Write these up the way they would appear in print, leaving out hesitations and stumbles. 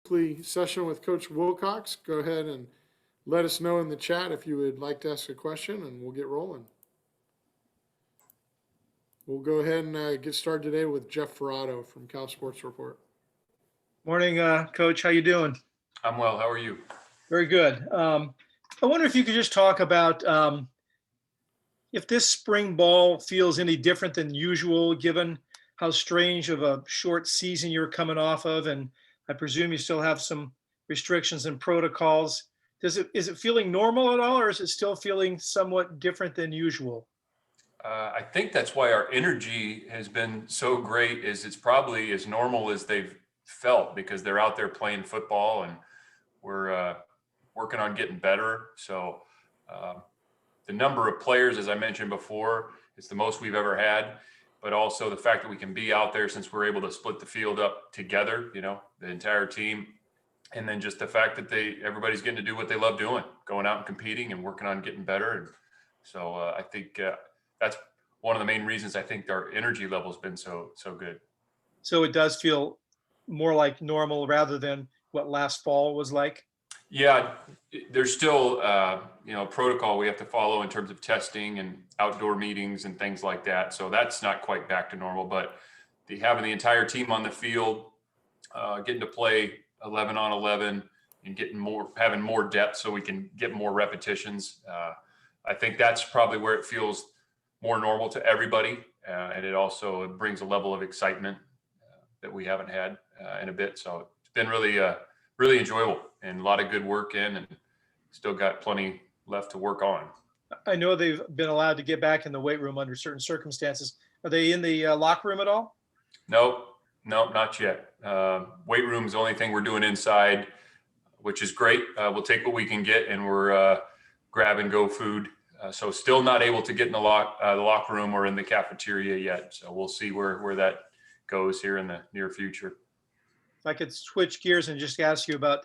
weekly session with Coach Wilcox. Go ahead and let us know in the chat if you would like to ask a question, and we'll get rolling. We'll go ahead and get started today with Jeff Ferrato from Cal Sports Report. Morning, Coach. How you doing? I'm well. How are you? Very good. I wonder if you could just talk about if this spring ball feels any different than usual, given how strange of a short season you're coming off of, and I presume you still have some restrictions and protocols. Is it feeling normal at all, or is it still feeling somewhat different than usual? I think that's why our energy has been so great. Is it's probably as normal as they've felt because they're out there playing football, and we're working on getting better. So the number of players, as I mentioned before, it's the most we've ever had. But also the fact that we can be out there since we're able to split the field up together, the entire team. And then just the fact that everybody's getting to do what they love doing, going out and competing and working on getting better. And so I think that's one of the main reasons I think our energy level has been so good. So it does feel more like normal rather than what last fall was like? Yeah, there's still, protocol we have to follow in terms of testing and outdoor meetings and things like that. So that's not quite back to normal, but having the entire team on the field, getting to play 11 on 11 and having more depth so we can get more repetitions. I think that's probably where it feels more normal to everybody. And it also brings a level of excitement that we haven't had in a bit. So it's been really enjoyable and a lot of good work in, and still got plenty left to work on. I know they've been allowed to get back in the weight room under certain circumstances. Are they in the locker room at all? Nope, not yet. Weight room is the only thing we're doing inside, which is great. We'll take what we can get, and we're grab and go food. So still not able to get in the locker room or in the cafeteria yet. So we'll see where that goes here in the near future. If I could switch gears and just ask you about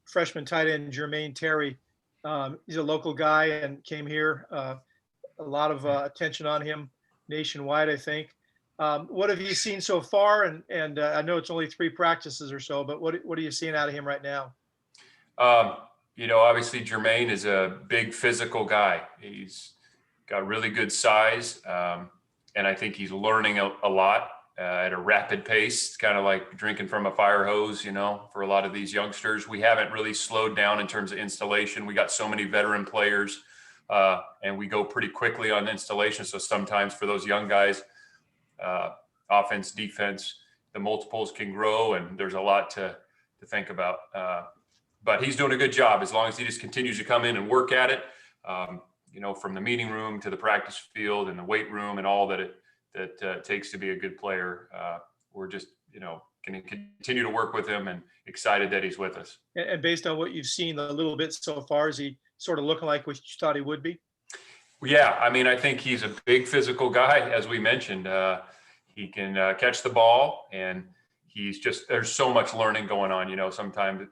freshman tight end Jermaine Terry. He's a local guy and came here. A lot of attention on him nationwide, I think. What have you seen so far? And I know it's only 3 practices or so, but what are you seeing out of him right now? Obviously Jermaine is a big physical guy. He's got really good size. And I think he's learning a lot at a rapid pace. It's kind of like drinking from a fire hose, for a lot of these youngsters. We haven't really slowed down in terms of installation. We got so many veteran players and we go pretty quickly on installation. So sometimes for those young guys, offense, defense, the multiples can grow and there's a lot to think about. But he's doing a good job as long as he just continues to come in and work at it, from the meeting room to the practice field and the weight room and all that it takes to be a good player. We're just, going to continue to work with him and excited that he's with us. And based on what you've seen a little bit so far, is he sort of looking like what you thought he would be? Yeah, I think he's a big physical guy, as we mentioned. He can catch the ball, and there's so much learning going on. Sometimes,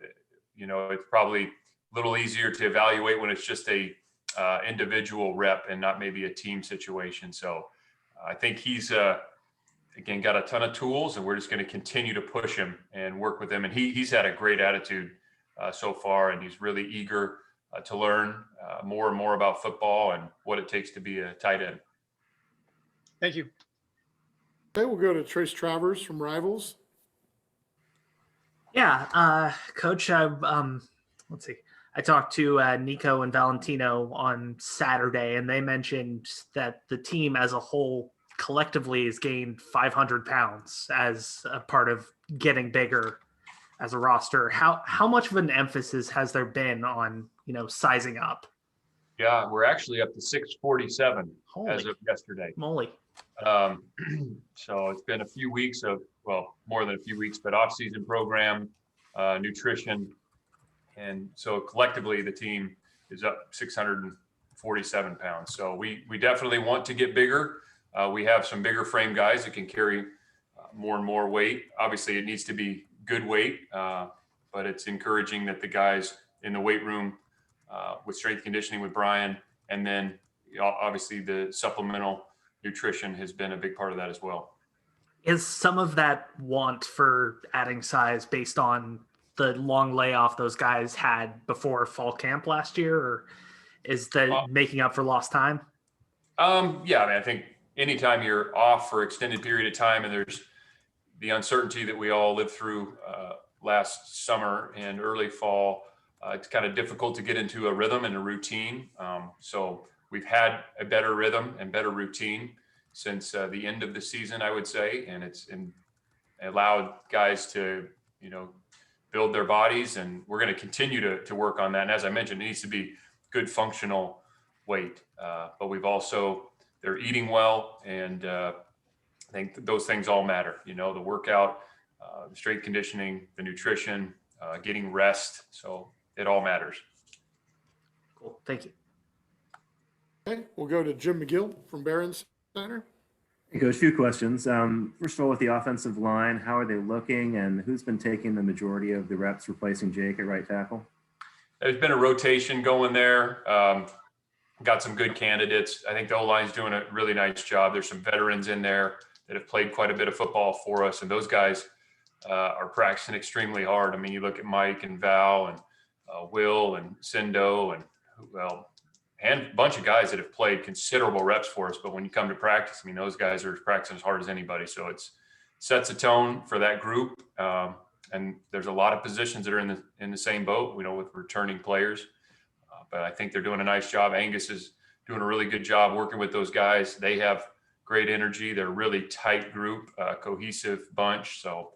it's probably a little easier to evaluate when it's just a individual rep and not maybe a team situation. So I think he's, again, got a ton of tools, and we're just going to continue to push him and work with him. And he's had a great attitude so far, and he's really eager to learn more and more about football and what it takes to be a tight end. Thank you. Okay, we'll go to Trace Travers from Rivals. Yeah, Coach, let's see. I talked to Nico and Valentino on Saturday, and they mentioned that the team as a whole collectively has gained 500 pounds as a part of getting bigger as a roster. How much of an emphasis has there been on, sizing up? Yeah, we're actually up to 647 as of yesterday. Moly. So it's been a few weeks more than a few weeks, but off-season program, nutrition. And so collectively, the team is up 647 pounds. So we definitely want to get bigger. We have some bigger frame guys that can carry more and more weight. Obviously, it needs to be good weight, but it's encouraging that the guys in the weight room with strength conditioning with Brian, and then obviously the supplemental nutrition has been a big part of that as well. Is some of that want for adding size based on the long layoff those guys had before fall camp last year, or is that making up for lost time? Yeah, I mean, I think anytime you're off for extended period of time and there's the uncertainty that we all lived through last summer and early fall, it's kind of difficult to get into a rhythm and a routine. So we've had a better rhythm and better routine since the end of the season, I would say, and it's allowed guys to, build their bodies, and we're going to continue to work on that. And as I mentioned, it needs to be good functional weight, but they're eating well, and I think those things all matter. The workout, the strength conditioning, the nutrition, getting rest. So it all matters. Cool. Thank you. Okay, we'll go to Jim McGill from Barron's Center. Hey, Coach, a few questions. First of all, with the offensive line, how are they looking, and who's been taking the majority of the reps replacing Jake at right tackle? There's been a rotation going there. Got some good candidates. I think the O-line's doing a really nice job. There's some veterans in there that have played quite a bit of football for us, and those guys are practicing extremely hard. I mean, you look at Mike and Val and Will and Cindo and a bunch of guys that have played considerable reps for us. But when you come to practice, I mean, those guys are practicing as hard as anybody. So it sets a tone for that group. And there's a lot of positions that are in the same boat, with returning players. But I think they're doing a nice job. Angus is doing a really good job working with those guys. They have great energy. They're a really tight group, cohesive bunch. So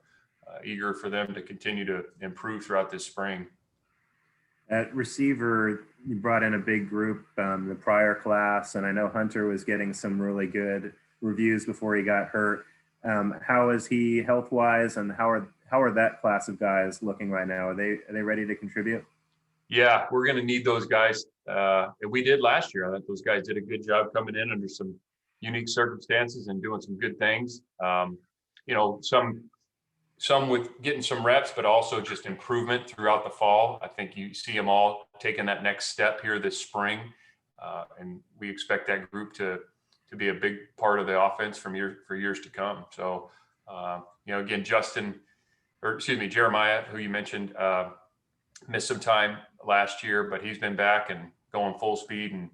eager for them to continue to improve throughout this spring. At receiver, you brought in a big group, the prior class, and I know Hunter was getting some really good reviews before he got hurt. How is he health-wise, and how are that class of guys looking right now? Are they ready to contribute? Yeah, we're going to need those guys. We did last year. I think those guys did a good job coming in under some unique circumstances and doing some good things. Some with getting some reps, but also just improvement throughout the fall. I think you see them all taking that next step here this spring. And we expect that group to be a big part of the offense for years to come. So, again, Jeremiah, who you mentioned, missed some time last year, but he's been back and going full speed and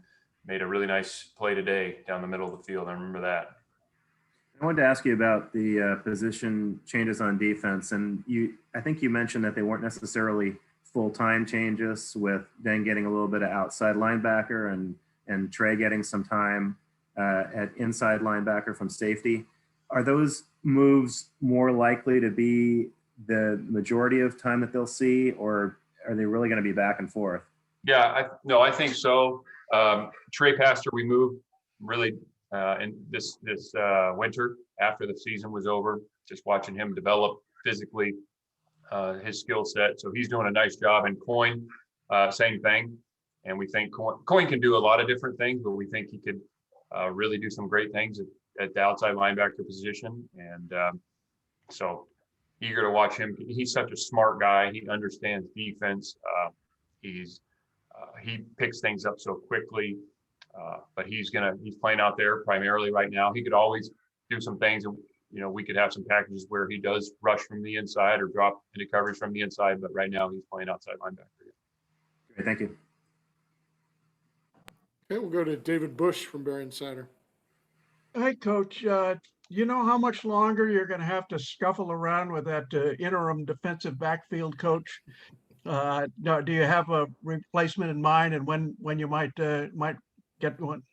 made a really nice play today down the middle of the field. I remember that. I wanted to ask you about the position changes on defense, and I think you mentioned that they weren't necessarily full-time changes, with Dan getting a little bit of outside linebacker and Trey getting some time at inside linebacker from safety. Are those moves more likely to be the majority of time that they'll see, or are they really going to be back and forth? Yeah, I think so. Trey Pastor, we moved really in this winter after the season was over, just watching him develop physically, his skill set. So he's doing a nice job. And Coyne, same thing. And we think Coyne can do a lot of different things, but we think he could really do some great things at the outside linebacker position. And so eager to watch him. He's such a smart guy. He understands defense. He picks things up so quickly. But he's playing out there primarily right now. He could always do some things, and we could have some packages where he does rush from the inside or drop into coverage from the inside. But right now he's playing outside linebacker. Great, thank you. Okay, we'll go to David Bush from Barron's Center. Hey, Coach, you know how much longer you're going to have to scuffle around with that interim defensive backfield coach? Do you have a replacement in mind, and when you might get one?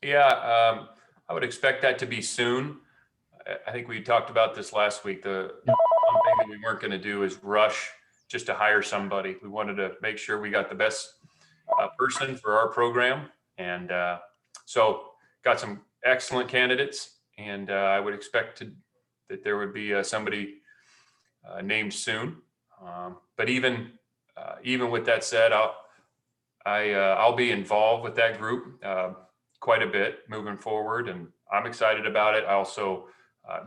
Yeah, I would expect that to be soon. I think we talked about this last week. The one thing that we weren't going to do is rush just to hire somebody. We wanted to make sure we got the best person for our program. And so got some excellent candidates, and I would expect that there would be somebody named soon. But even with that said, I'll be involved with that group quite a bit moving forward, and I'm excited about it. I also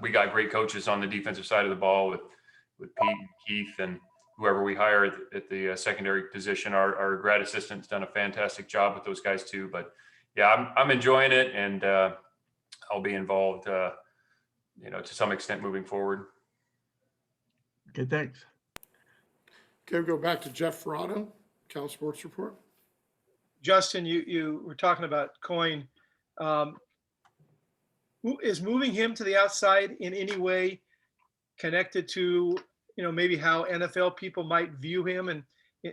we got great coaches on the defensive side of the ball with Pete and Keith and whoever we hire at the secondary position. Our grad assistant's done a fantastic job with those guys too. But yeah, I'm enjoying it, and I'll be involved, to some extent moving forward. Okay, thanks. Okay, we'll go back to Jeff Ferrado, Cal Sports Report. Justin, you were talking about Coyne. Who is moving him to the outside in any way connected to, maybe how NFL people might view him, and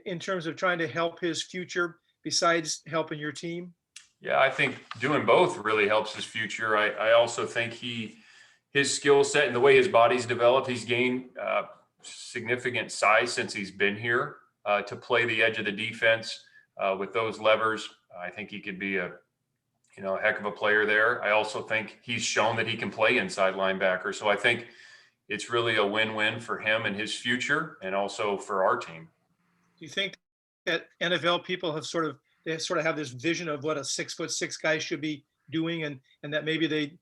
in terms of trying to help his future besides helping your team? Yeah, I think doing both really helps his future. I also think his skill set and the way his body's developed, he's gained significant size since he's been here to play the edge of the defense with those levers. I think he could be a heck of a player there. I also think he's shown that he can play inside linebacker. So I think it's really a win-win for him and his future, and also for our team. Do you think that NFL people have sort of have this vision of what a 6'6" guy should be doing, and that maybe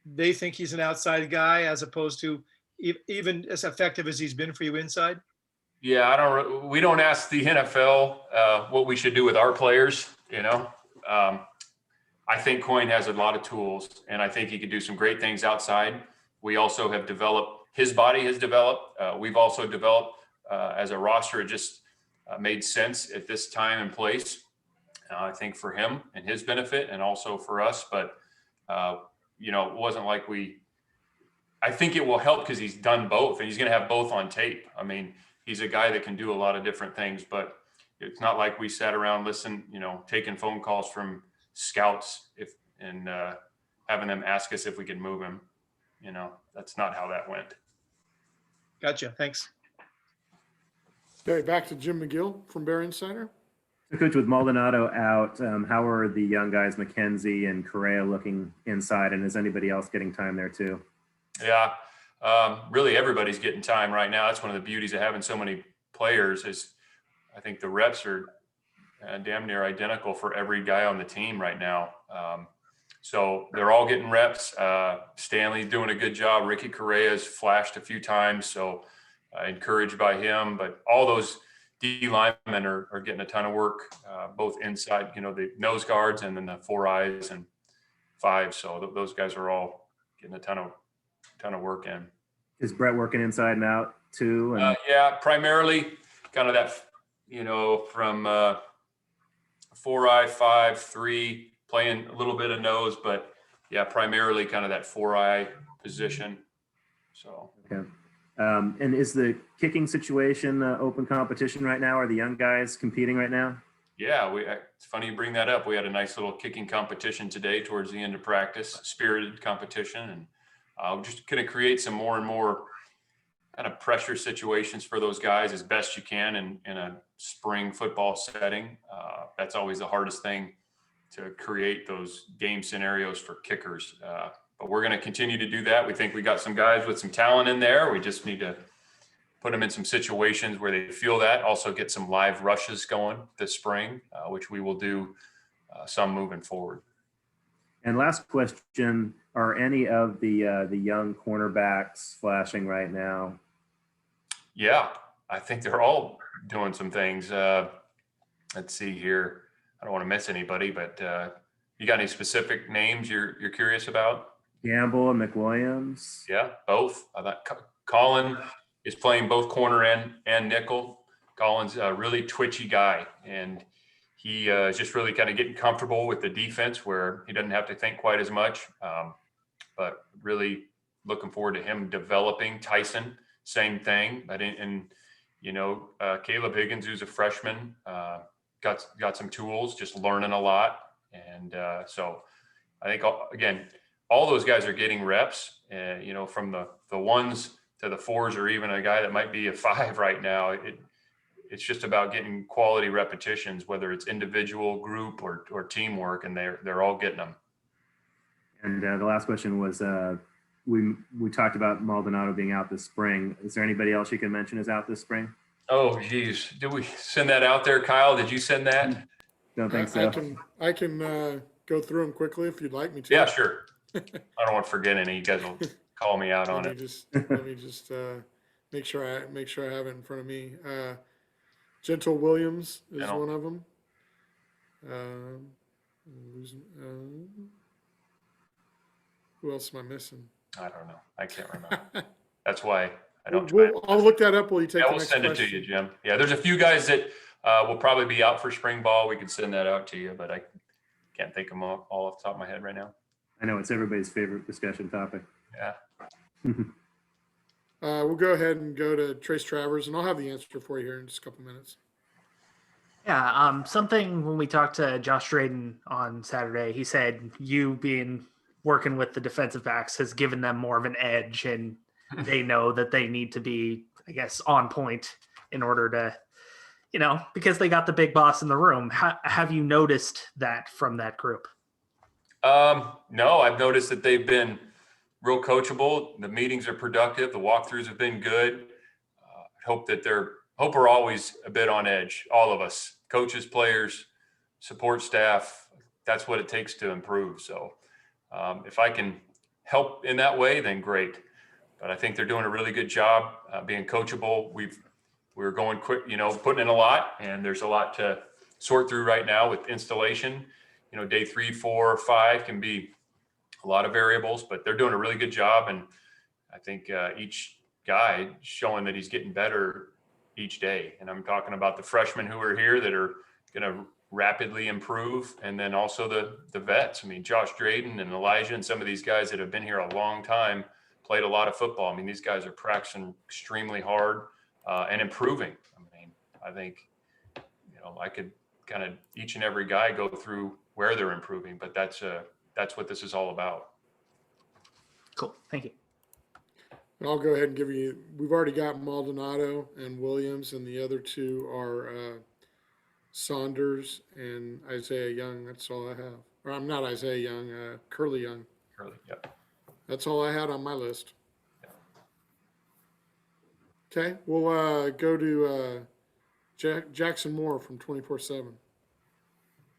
they think he's an outside guy as opposed to even as effective as he's been for you inside? Yeah, we don't ask the NFL what we should do with our players. I think Coyne has a lot of tools, and I think he could do some great things outside. We also have developed, his body has developed. We've also developed as a roster. It just made sense at this time and place. I think for him and his benefit, and also for us. But, it wasn't like I think it will help because he's done both, and he's going to have both on tape. I mean, he's a guy that can do a lot of different things, but it's not like we sat around taking phone calls from scouts and having them ask us if we could move him. That's not how that went. Gotcha. Thanks. Okay, back to Jim McGill from Bear Insider. So, Coach, with Maldonado out, how are the young guys, McKenzie and Correa, looking inside? And is anybody else getting time there too? Yeah, really everybody's getting time right now. That's one of the beauties of having so many players is I think the reps are damn near identical for every guy on the team right now. So they're all getting reps. Stanley's doing a good job. Ricky Correa's flashed a few times, so encouraged by him. But all those D linemen are getting a ton of work, both inside, the nose guards and then the 4 eyes and 5. So those guys are all getting a ton of work in. Is Brett working inside and out too? And yeah, primarily kind of that, from 4 eye, 5, 3, playing a little bit of nose, but yeah, primarily kind of that 4 eye position. So. Okay. And is the kicking situation open competition right now? Are the young guys competing right now? Yeah, it's funny you bring that up. We had a nice little kicking competition today towards the end of practice, spirited competition, and we're just going to create some more and more kind of pressure situations for those guys as best you can in a spring football setting. That's always the hardest thing, to create those game scenarios for kickers. But we're going to continue to do that. We think we got some guys with some talent in there. We just need to put them in some situations where they feel that. Also get some live rushes going this spring, which we will do some moving forward. And last question, are any of the young cornerbacks flashing right now? Yeah, I think they're all doing some things. Let's see here. I don't want to miss anybody, but you got any specific names you're curious about? Gamble and McWilliams? Yeah, both. I thought Colin is playing both corner and nickel. Colin's a really twitchy guy, and he is just really kind of getting comfortable with the defense where he doesn't have to think quite as much. But really looking forward to him developing. Tyson, same thing. But Caleb Higgins, who's a freshman, got some tools, just learning a lot. And so I think, again, all those guys are getting reps, from the 1s to the 4s, or even a guy that might be a 5 right now. It's just about getting quality repetitions, whether it's individual, group, or teamwork, and they're all getting them. And the last question was, we talked about Maldonado being out this spring. Is there anybody else you can mention is out this spring? Oh, geez. Did we send that out there, Kyle? Did you send that? Don't think so. I can go through them quickly if you'd like me to. Yeah, sure. I don't want to forget any. You guys will call me out on Let it. me just make sure I have it in front of me. Gentle Williams is one of them. Who else am I missing? I don't know. I can't remember. That's why I don't try. I'll look that up while you take Yeah, the we'll next send it question. to you, Jim. Yeah, there's a few guys that will probably be out for spring ball. We can send that out to you, but I can't think of them all off the top of my head right now. I know it's everybody's favorite discussion topic. Yeah. We'll go ahead and go to Trace Travers, and I'll have the answer for you here in just a couple minutes. Yeah, something when we talked to Josh Drayden on Saturday, he said you being working with the defensive backs has given them more of an edge, and they know that they need to be, I guess, on point in order to, because they got the big boss in the room. Have you noticed that from that group? No, I've noticed that they've been real coachable. The meetings are productive. The walkthroughs have been good. Hope we're always a bit on edge. All of us, coaches, players, support staff. That's what it takes to improve. So if I can help in that way, then great. But I think they're doing a really good job being coachable. We're going quick, putting in a lot, and there's a lot to sort through right now with installation. Day 3, 4, 5 can be a lot of variables, but they're doing a really good job. And I think each guy showing that he's getting better each day. And I'm talking about the freshmen who are here that are going to rapidly improve. And then also the vets. I mean, Josh Drayden and Elijah and some of these guys that have been here a long time, played a lot of football. I mean, these guys are practicing extremely hard and improving. I mean, I think, I could kind of each and every guy go through where they're improving, but that's what this is all about. Cool. Thank you. And I'll go ahead and we've already got Maldonado and Williams, and the other two are Saunders and Isaiah Young. That's all I have. Or I'm not Isaiah Young, Curly Young. Curly, yep. That's all I had on my list. Okay, we'll go to Jackson Moore from 24/7.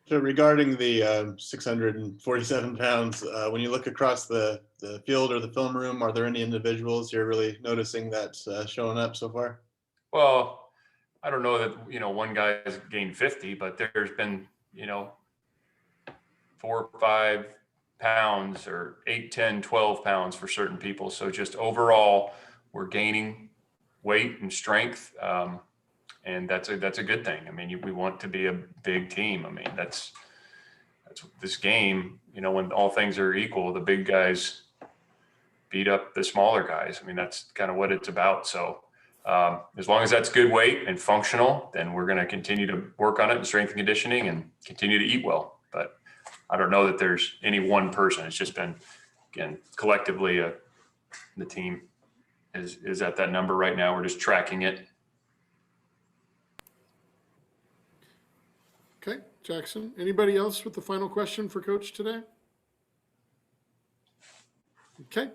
So regarding the 647 pounds, when you look across the field or the film room, are there any individuals you're really noticing that's showing up so far? Well, I don't know that, one guy has gained 50, but there's been, 4 or 5 pounds or 8, 10, 12 pounds for certain people. So just overall, we're gaining weight and strength. And that's a good thing. I mean, we want to be a big team. I mean, that's this game, when all things are equal, the big guys beat up the smaller guys. I mean, that's kind of what it's about. So as long as that's good weight and functional, then we're going to continue to work on it in strength and conditioning and continue to eat well. But I don't know that there's any one person. It's just been, again, collectively, the team is at that number right now. We're just tracking it. Okay, Jackson. Anybody else with the final question for Coach today? Okay.